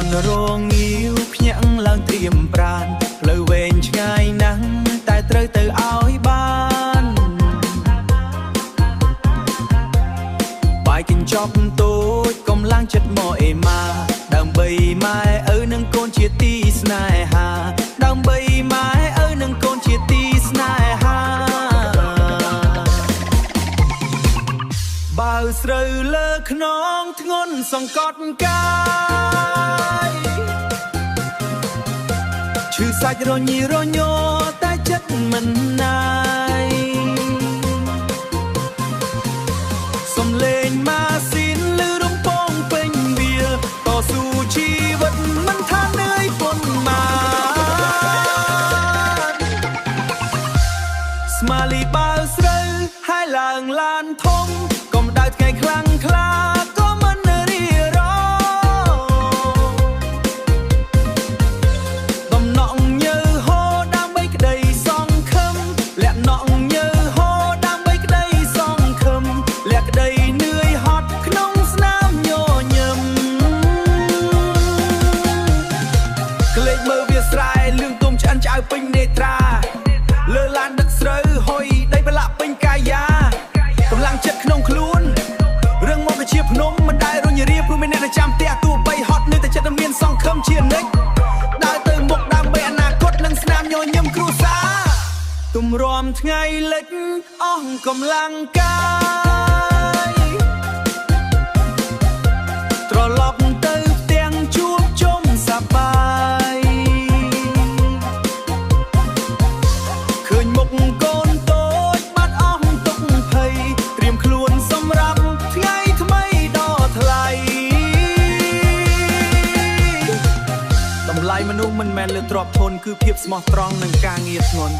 នរងាវភ្ញាក់ឡើងត្រៀមប្រានផ្លូវវែងឆ្ងាយណាស់តែត្រូវទៅឲ្យបានបាយកញ្ចប់តូចកុំឡើងចិត្តមកអេម៉ាដើម្បីម៉ែឪនឹងកូនជាទីស្នេហាដើម្បីម៉ែឪនឹងកូនជាទីស្នេហាបើស្រូវលើខ្នងធ្ងន់សង្កត់កាយឈឺសាច់រញីរញ័រតែចិត្តមិនណាយសំលេងម៉ាស៊ីនលឺរំពងពេញវាតស៊ូជីវិតមិនថានឿយប៉ុន្មានស្មាលីបើស្រូវហើយឡើងឡានធំកម្ដៅថ្ងៃខ្លាំងក្លាក៏មិនរីរបំណក់ញើហូរដើម្បីក្តីសង្ឃឹមលាក់ណក់ញើហូរដើម្បីក្តីសង្ឃឹមលាក់ក្តីនឿយហត់ក្នុងស្នាមញញឹមក្លែកមើលវាស្រែលឿងទុំឆ្អិនឆ្អៅពេញនេត្រាលើឡានដឹកស្រូវហុយដីប្រឡាក់ពេញកាយាកម្លាំងចិត្តក្នុងខ្លួនរឿងមកជាភ្នំមិនដែលរញរាព្រោះមានអ្នកចាំផ្ទះទូបីហត់នៅតែចិត្តមានសង្ឃឹមជានិច្ចដើរទៅមុខដើម្បីអនាគតនិងស្នាមញញឹមគ្រួសារទម្រាំថ្ងៃលិចអស់កម្លាំងកាយត្រឡប់ទៅផ្ទាំងជួបជុំសប្បាយឃើញមុខកូនតូចបាត់អស់ទុកភ័យត្រៀមខ្លួនសម្រាប់ថ្ងៃថ្មីដ៏ថ្លៃតម្លៃមនុស្សមិនមែនលើទ្រព្យធនគឺភាពស្មោះត្រង់និងការងារធ្ងន់